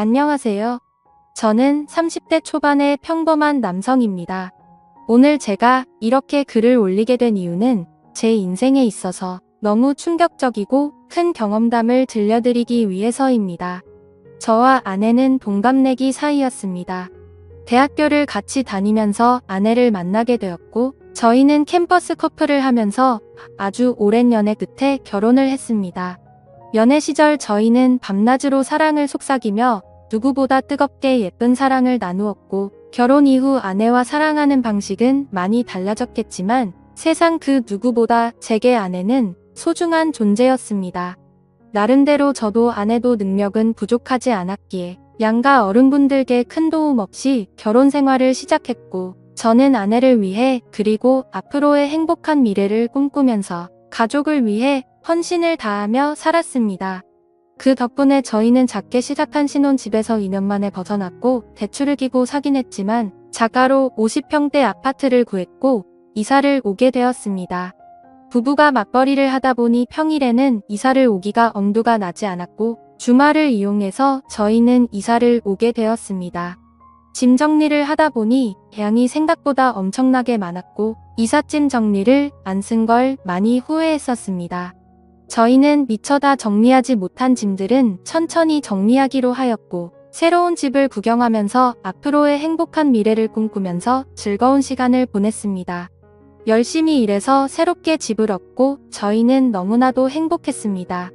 안녕하세요. 저는 30대 초반의 평범한 남성입니다. 오늘 제가 이렇게 글을 올리게 된 이유는 제 인생에 있어서 너무 충격적이고 큰 경험담을 들려드리기 위해서입니다. 저와 아내는 동갑내기 사이였습니다. 대학교를 같이 다니면서 아내를 만나게 되었고, 저희는 캠퍼스 커플을 하면서 아주 오랜 연애 끝에 결혼을 했습니다. 연애 시절 저희는 밤낮으로 사랑을 속삭이며 누구보다 뜨겁게 예쁜 사랑을 나누었고, 결혼 이후 아내와 사랑하는 방식은 많이 달라졌겠지만 세상 그 누구보다 제게 아내는 소중한 존재였습니다. 나름대로 저도 아내도 능력은 부족하지 않았기에 양가 어른분들께 큰 도움 없이 결혼 생활을 시작했고, 저는 아내를 위해 그리고 앞으로의 행복한 미래를 꿈꾸면서 가족을 위해 헌신을 다하며 살았습니다. 그 덕분에 저희는 작게 시작한 신혼집에서 2년 만에 벗어났고, 대출을 끼고 사긴 했지만 자가로 50평대 아파트를 구했고 이사를 오게 되었습니다. 부부가 맞벌이를 하다 보니 평일에는 이사를 오기가 엄두가 나지 않았고, 주말을 이용해서 저희는 이사를 오게 되었습니다. 짐 정리를 하다 보니 양이 생각보다 엄청나게 많았고, 이삿짐 정리를 안 쓴 걸 많이 후회했었습니다. 저희는 미처 다 정리하지 못한 짐들은 천천히 정리하기로 하였고, 새로운 집을 구경하면서 앞으로의 행복한 미래를 꿈꾸면서 즐거운 시간을 보냈습니다. 열심히 일해서 새롭게 집을 얻고 저희는 너무나도 행복했습니다.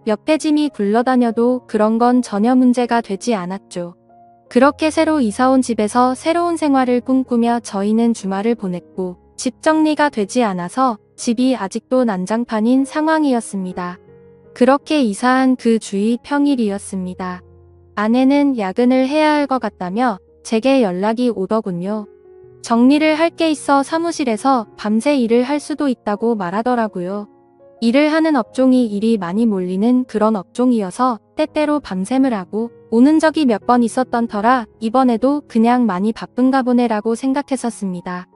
옆에 짐이 굴러다녀도 그런 건 전혀 문제가 되지 않았죠. 그렇게 새로 이사온 집에서 새로운 생활을 꿈꾸며 저희는 주말을 보냈고, 집 정리가 되지 않아서 집이 아직도 난장판인 상황이었습니다. 그렇게 이사한 그 주이 평일이었습니다. 아내는 야근을 해야 할 것 같다며 제게 연락이 오더군요. 정리를 할 게 있어 사무실에서 밤새 일을 할 수도 있다고 말하더라고요. 일을 하는 업종이 일이 많이 몰리는 그런 업종이어서 때때로 밤샘을 하고 오는 적이 몇 번 있었던 터라 이번에도 그냥 많이 바쁜가 보네라고 생각했었습니다.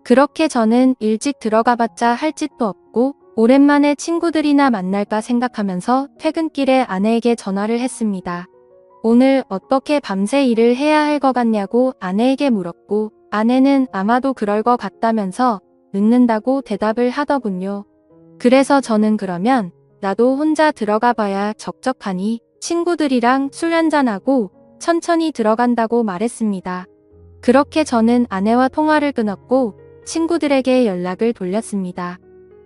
그렇게 저는 일찍 들어가봤자 할 짓도 없고 오랜만에 친구들이나 만날까 생각하면서 퇴근길에 아내에게 전화를 했습니다. 오늘 어떻게 밤새 일을 해야 할 것 같냐고 아내에게 물었고, 아내는 아마도 그럴 것 같다면서 늦는다고 대답을 하더군요. 그래서 저는 그러면 나도 혼자 들어가 봐야 적적하니 친구들이랑 술 한잔하고 천천히 들어간다고 말했습니다. 그렇게 저는 아내와 통화를 끊었고 친구들에게 연락을 돌렸습니다.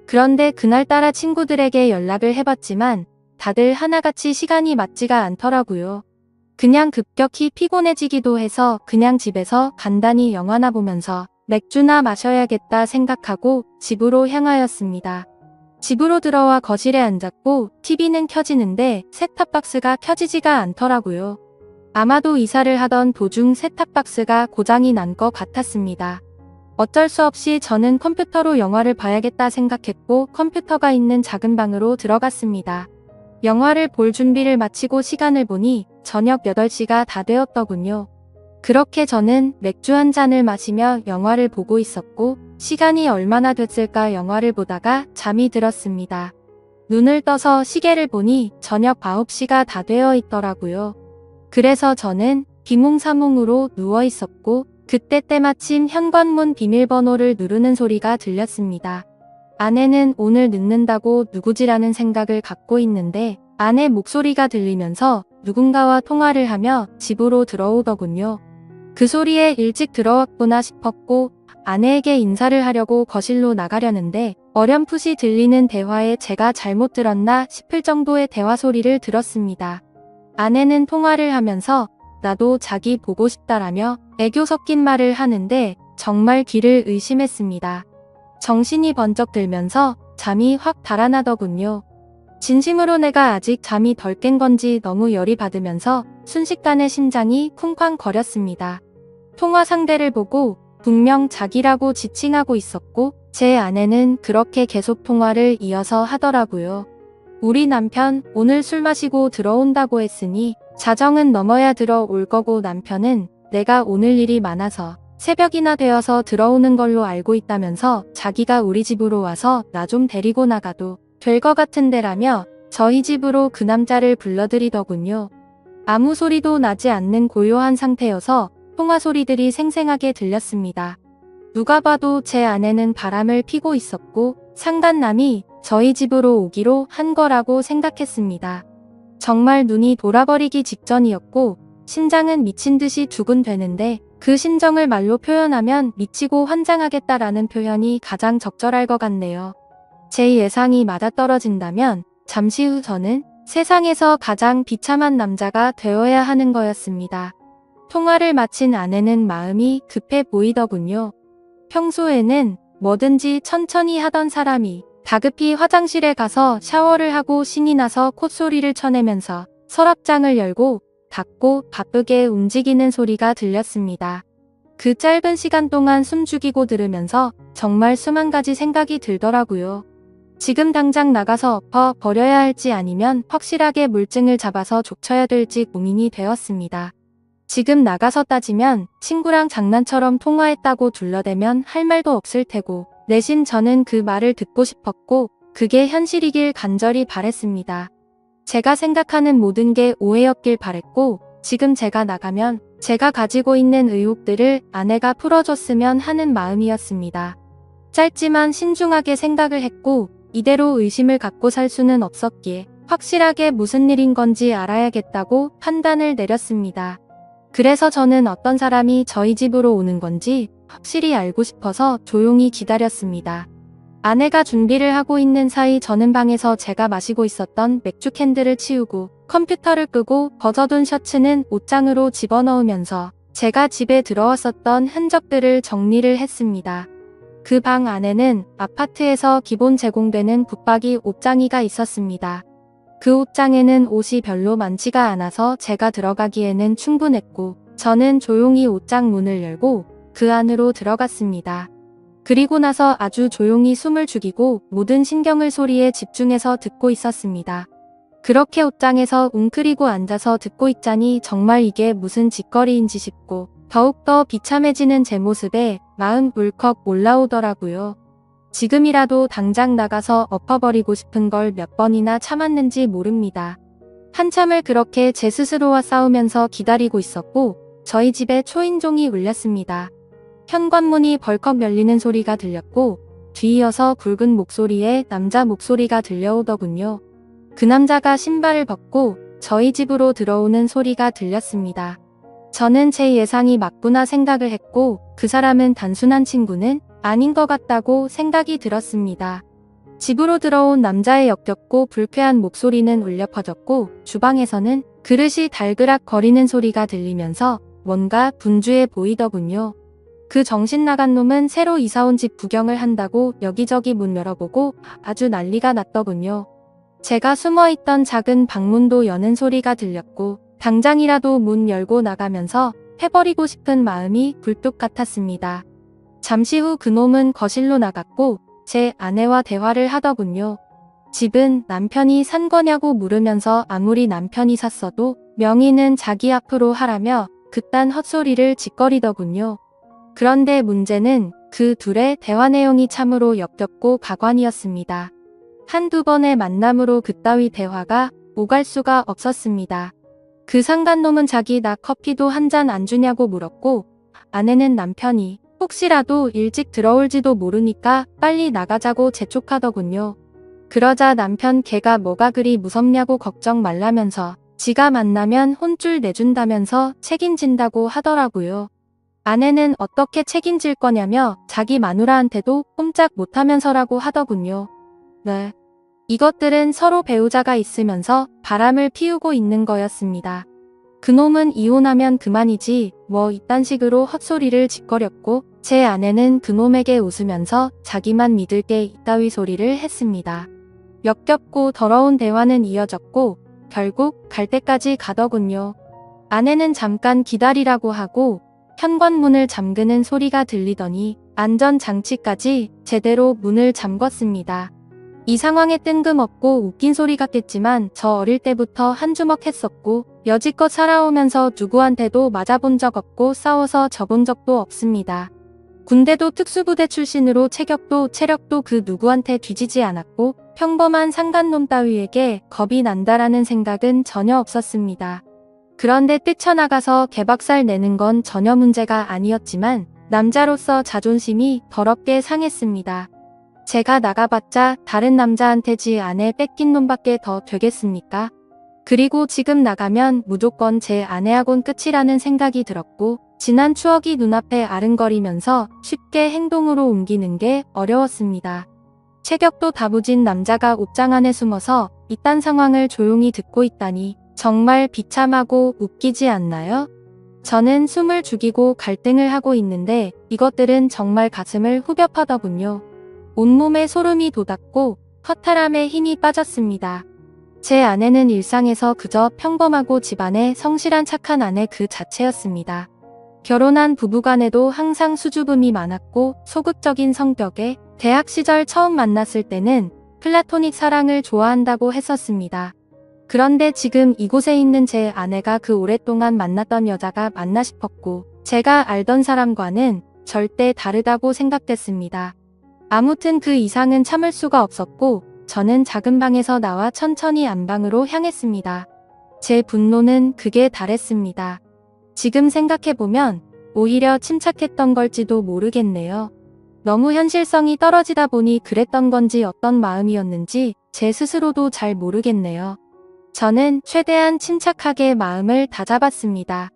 그런데 그날따라 친구들에게 연락을 해봤지만 다들 하나같이 시간이 맞지가 않더라고요. 그냥 급격히 피곤해지기도 해서 그냥 집에서 간단히 영화나 보면서 맥주나 마셔야겠다 생각하고 집으로 향하였습니다. 집으로 들어와 거실에 앉았고 TV는 켜지는데 셋탑박스가 켜지지가 않더라고요. 아마도 이사를 하던 도중 셋탑박스가 고장이 난 것 같았습니다. 어쩔 수 없이 저는 컴퓨터로 영화를 봐야겠다 생각했고 컴퓨터가 있는 작은 방으로 들어갔습니다. 영화를 볼 준비를 마치고 시간을 보니 저녁 8시가 다 되었더군요. 그렇게 저는 맥주 한 잔을 마시며 영화를 보고 있었고, 시간이 얼마나 됐을까 영화를 보다가 잠이 들었습니다. 눈을 떠서 시계를 보니 저녁 9시가 다 되어 있더라고요. 그래서 저는 비몽사몽으로 누워 있었고, 그때 때마침 현관문 비밀번호를 누르는 소리가 들렸습니다. 아내는 오늘 늦는다고 누구지라는 생각을 갖고 있는데 아내 목소리가 들리면서 누군가와 통화를 하며 집으로 들어오더군요. 그 소리에 일찍 들어왔구나 싶었고 아내에게 인사를 하려고 거실로 나가려는데 어렴풋이 들리는 대화에 제가 잘못 들었나 싶을 정도의 대화 소리를 들었습니다. 아내는 통화를 하면서 나도 자기 보고 싶다라며 애교 섞인 말을 하는데 정말 귀를 의심했습니다. 정신이 번쩍 들면서 잠이 확 달아나더군요. 진심으로 내가 아직 잠이 덜 깬 건지 너무 열이 받으면서 순식간에 심장이 쿵쾅거렸습니다. 통화 상대를 보고 분명 자기라고 지칭하고 있었고 제 아내는 그렇게 계속 통화를 이어서 하더라고요. 우리 남편 오늘 술 마시고 들어온다고 했으니 자정은 넘어야 들어올 거고 남편은 내가 오늘 일이 많아서 새벽이나 되어서 들어오는 걸로 알고 있다면서 자기가 우리 집으로 와서 나 좀 데리고 나가도 될 것 같은데라며 저희 집으로 그 남자를 불러들이더군요. 아무 소리도 나지 않는 고요한 상태여서 통화 소리들이 생생하게 들렸습니다. 누가 봐도 제 아내는 바람을 피고 있었고 상간남이 저희 집으로 오기로 한 거라고 생각했습니다. 정말 눈이 돌아버리기 직전이었고 심장은 미친 듯이 두근대는데 그 심정을 말로 표현하면 미치고 환장하겠다라는 표현이 가장 적절할 것 같네요. 제 예상이 맞아떨어진다면 잠시 후 저는 세상에서 가장 비참한 남자가 되어야 하는 거였습니다. 통화를 마친 아내는 마음이 급해 보이더군요. 평소에는 뭐든지 천천히 하던 사람이 다급히 화장실에 가서 샤워를 하고 신이 나서 콧소리를 쳐내면서 서랍장을 열고 닫고 바쁘게 움직이는 소리가 들렸습니다. 그 짧은 시간 동안 숨죽이고 들으면서 정말 수만 가지 생각이 들더라고요. 지금 당장 나가서 엎어 버려야 할지 아니면 확실하게 물증을 잡아서 족쳐야 될지 고민이 되었습니다. 지금 나가서 따지면 친구랑 장난처럼 통화했다고 둘러대면 할 말도 없을 테고 내심 저는 그 말을 듣고 싶었고 그게 현실이길 간절히 바랬습니다. 제가 생각하는 모든 게 오해였길 바랬고 지금 제가 나가면 제가 가지고 있는 의혹들을 아내가 풀어줬으면 하는 마음이었습니다. 짧지만 신중하게 생각을 했고 이대로 의심을 갖고 살 수는 없었기에 확실하게 무슨 일인 건지 알아야겠다고 판단을 내렸습니다. 그래서 저는 어떤 사람이 저희 집으로 오는 건지 확실히 알고 싶어서 조용히 기다렸습니다. 아내가 준비를 하고 있는 사이 저는 방에서 제가 마시고 있었던 맥주 캔들을 치우고 컴퓨터를 끄고 벗어둔 셔츠는 옷장으로 집어넣으면서 제가 집에 들어왔었던 흔적들을 정리를 했습니다. 그 방 안에는 아파트에서 기본 제공되는 붙박이 옷장이가 있었습니다. 그 옷장에는 옷이 별로 많지가 않아서 제가 들어가기에는 충분했고 저는 조용히 옷장 문을 열고 그 안으로 들어갔습니다. 그리고 나서 아주 조용히 숨을 죽이고 모든 신경을 소리에 집중해서 듣고 있었습니다. 그렇게 옷장에서 웅크리고 앉아서 듣고 있자니 정말 이게 무슨 짓거리인지 싶고 더욱더 비참해지는 제 모습에 마음 울컥 올라오더라고요. 지금이라도 당장 나가서 엎어버리고 싶은 걸 몇 번이나 참았는지 모릅니다. 한참을 그렇게 제 스스로와 싸우면서 기다리고 있었고 저희 집에 초인종이 울렸습니다. 현관문이 벌컥 열리는 소리가 들렸고 뒤이어서 굵은 목소리에 남자 목소리가 들려오더군요. 그 남자가 신발을 벗고 저희 집으로 들어오는 소리가 들렸습니다. 저는 제 예상이 맞구나 생각을 했고 그 사람은 단순한 친구는 아닌 것 같다고 생각이 들었습니다. 집으로 들어온 남자의 역겹고 불쾌한 목소리는 울려 퍼졌고 주방에서는 그릇이 달그락 거리는 소리가 들리면서 뭔가 분주해 보이더군요. 그 정신 나간 놈은 새로 이사온 집 구경을 한다고 여기저기 문 열어보고 아주 난리가 났더군요. 제가 숨어있던 작은 방문도 여는 소리가 들렸고 당장이라도 문 열고 나가면서 해버리고 싶은 마음이 굴뚝 같았습니다. 잠시 후 그놈은 거실로 나갔고 제 아내와 대화를 하더군요. 집은 남편이 산 거냐고 물으면서 아무리 남편이 샀어도 명의는 자기 앞으로 하라며 그딴 헛소리를 짓거리더군요. 그런데 문제는 그 둘의 대화 내용이 참으로 역겹고 가관이었습니다. 한두 번의 만남으로 그따위 대화가 오갈 수가 없었습니다. 그 상간놈은 자기 나 커피도 한 잔 안 주냐고 물었고 아내는 남편이 혹시라도 일찍 들어올지도 모르니까 빨리 나가자고 재촉하더군요. 그러자 남편 걔가 뭐가 그리 무섭냐고 걱정 말라면서 지가 만나면 혼쭐 내준다면서 책임진다고 하더라고요. 아내는 어떻게 책임질 거냐며 자기 마누라한테도 꼼짝 못하면서라고 하더군요. 네. 이것들은 서로 배우자가 있으면서 바람을 피우고 있는 거였습니다. 그놈은 이혼하면 그만이지 뭐 이딴 식으로 헛소리를 짓거렸고 제 아내는 그놈에게 웃으면서 자기만 믿을 게 이따위 소리를 했습니다. 역겹고 더러운 대화는 이어졌고 결국 갈 때까지 가더군요. 아내는 잠깐 기다리라고 하고 현관문을 잠그는 소리가 들리더니 안전장치까지 제대로 문을 잠궜습니다. 이 상황에 뜬금없고 웃긴 소리 같겠지만 저 어릴 때부터 한주먹 했었고 여지껏 살아오면서 누구한테도 맞아본 적 없고 싸워서 져본 적도 없습니다. 군대도 특수부대 출신으로 체격도 체력도 그 누구한테 뒤지지 않았고 평범한 상간놈 따위에게 겁이 난다라는 생각은 전혀 없었습니다. 그런데 뛰쳐나가서 개박살 내는 건 전혀 문제가 아니었지만 남자로서 자존심이 더럽게 상했습니다. 제가 나가봤자 다른 남자한테 지 아내 뺏긴 놈밖에 더 되겠습니까? 그리고 지금 나가면 무조건 제 아내하곤 끝이라는 생각이 들었고 지난 추억이 눈앞에 아른거리면서 쉽게 행동으로 옮기는 게 어려웠습니다. 체격도 다부진 남자가 옷장 안에 숨어서 이딴 상황을 조용히 듣고 있다니 정말 비참하고 웃기지 않나요? 저는 숨을 죽이고 갈등을 하고 있는데 이것들은 정말 가슴을 후벼 파더군요. 온몸에 소름이 돋았고 허탈함에 힘이 빠졌습니다. 제 아내는 일상에서 그저 평범하고 집안에 성실한 착한 아내 그 자체였습니다. 결혼한 부부간에도 항상 수줍음이 많았고 소극적인 성격에 대학 시절 처음 만났을 때는 플라토닉 사랑을 좋아한다고 했었습니다. 그런데 지금 이곳에 있는 제 아내가 그 오랫동안 만났던 여자가 맞나 싶었고 제가 알던 사람과는 절대 다르다고 생각됐습니다. 아무튼 그 이상은 참을 수가 없었고 저는 작은 방에서 나와 천천히 안방으로 향했습니다. 제 분노는 극에 달했습니다. 지금 생각해보면 오히려 침착했던 걸지도 모르겠네요. 너무 현실성이 떨어지다 보니 그랬던 건지 어떤 마음이었는지 제 스스로도 잘 모르겠네요. 저는 최대한 침착하게 마음을 다잡았습니다.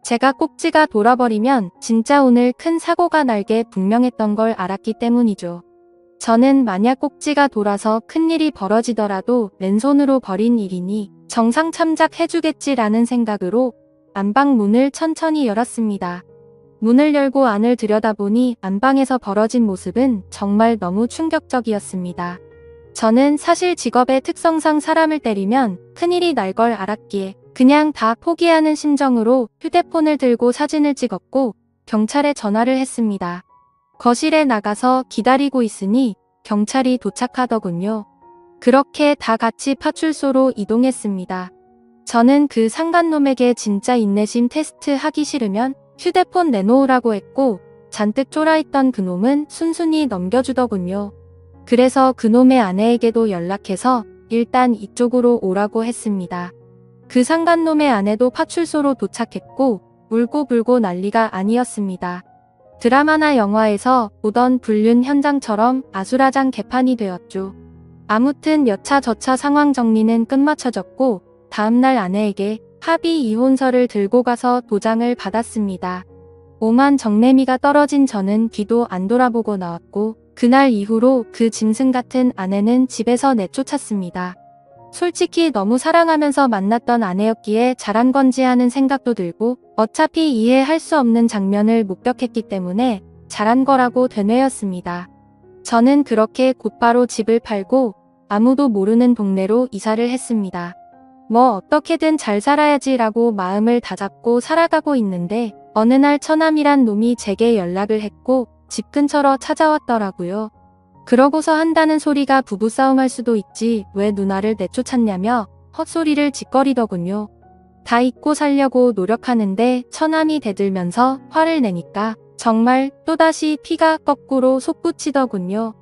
제가 꼭지가 돌아버리면 진짜 오늘 큰 사고가 날 게 분명했던 걸 알았기 때문이죠. 저는 만약 꼭지가 돌아서 큰일이 벌어지더라도 맨손으로 벌인 일이니 정상 참작해주겠지라는 생각으로 안방 문을 천천히 열었습니다. 문을 열고 안을 들여다보니 안방에서 벌어진 모습은 정말 너무 충격적이었습니다. 저는 사실 직업의 특성상 사람을 때리면 큰일이 날 걸 알았기에 그냥 다 포기하는 심정으로 휴대폰을 들고 사진을 찍었고 경찰에 전화를 했습니다. 거실에 나가서 기다리고 있으니 경찰이 도착하더군요. 그렇게 다 같이 파출소로 이동했습니다. 저는 그 상간놈에게 진짜 인내심 테스트 하기 싫으면 휴대폰 내놓으라고 했고 잔뜩 쫄아있던 그놈은 순순히 넘겨주더군요. 그래서 그놈의 아내에게도 연락해서 일단 이쪽으로 오라고 했습니다. 그 상간놈의 아내도 파출소로 도착했고 울고불고 난리가 아니었습니다. 드라마나 영화에서 보던 불륜 현장처럼 아수라장 개판이 되었죠. 아무튼 여차저차 상황 정리는 끝마쳐졌고 다음날 아내에게 합의 이혼서를 들고 가서 도장을 받았습니다. 오만 정내미가 떨어진 저는 뒤도 안 돌아보고 나왔고 그날 이후로 그 짐승 같은 아내는 집에서 내쫓았습니다. 솔직히 너무 사랑하면서 만났던 아내였기에 잘한 건지 하는 생각도 들고 어차피 이해할 수 없는 장면을 목격했기 때문에 잘한 거라고 되뇌었습니다. 저는 그렇게 곧바로 집을 팔고 아무도 모르는 동네로 이사를 했습니다. 뭐 어떻게든 잘 살아야지라고 마음을 다잡고 살아가고 있는데 어느 날 처남이란 놈이 제게 연락을 했고 집 근처로 찾아왔더라고요. 그러고서 한다는 소리가 부부싸움할 수도 있지 왜 누나를 내쫓았냐며 헛소리를 짓거리더군요. 다 잊고 살려고 노력하는데 처남이 대들면서 화를 내니까 정말 또다시 피가 거꾸로 솟구치더군요.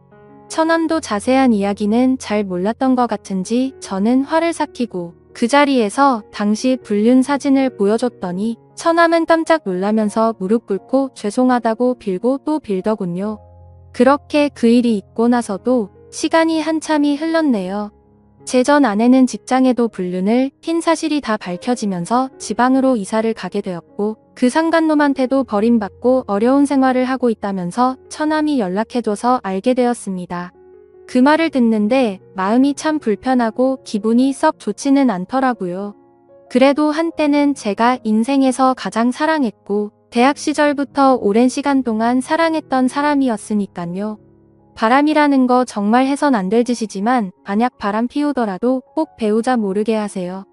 처남도 자세한 이야기는 잘 몰랐던 것 같은지 저는 화를 삭히고 그 자리에서 당시 불륜 사진을 보여줬더니 처남은 깜짝 놀라면서 무릎 꿇고 죄송하다고 빌고 또 빌더군요. 그렇게 그 일이 있고 나서도 시간이 한참이 흘렀네요. 제 전 아내는 직장에도 불륜을 핀 사실이 다 밝혀지면서 지방으로 이사를 가게 되었고 그 상간놈한테도 버림받고 어려운 생활을 하고 있다면서 처남이 연락해줘서 알게 되었습니다. 그 말을 듣는데 마음이 참 불편하고 기분이 썩 좋지는 않더라고요. 그래도 한때는 제가 인생에서 가장 사랑했고 대학 시절부터 오랜 시간 동안 사랑했던 사람이었으니깐요. 바람이라는 거 정말 해선 안 될 짓이지만 만약 바람 피우더라도 꼭 배우자 모르게 하세요.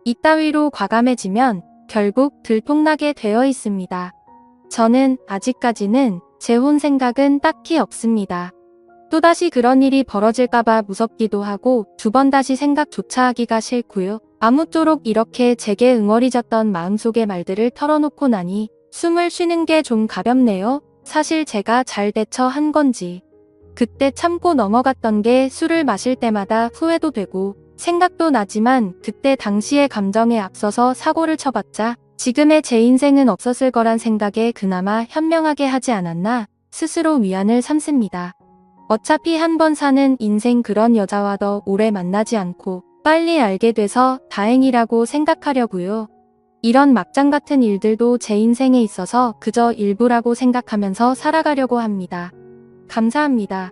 이따위로 과감해지면 결국 들통나게 되어 있습니다. 저는 아직까지는 재혼 생각은 딱히 없습니다. 또다시 그런 일이 벌어질까봐 무섭기도 하고 두 번 다시 생각조차 하기가 싫고요. 아무쪼록 이렇게 제게 응어리졌던 마음속의 말들을 털어놓고 나니 숨을 쉬는 게 좀 가볍네요. 사실 제가 잘 대처한 건지. 그때 참고 넘어갔던 게 술을 마실 때마다 후회도 되고 생각도 나지만 그때 당시의 감정에 앞서서 사고를 쳐봤자 지금의 제 인생은 없었을 거란 생각에 그나마 현명하게 하지 않았나 스스로 위안을 삼습니다. 어차피 한 번 사는 인생 그런 여자와 더 오래 만나지 않고 빨리 알게 돼서 다행이라고 생각하려고요. 이런 막장 같은 일들도 제 인생에 있어서 그저 일부라고 생각하면서 살아가려고 합니다. 감사합니다.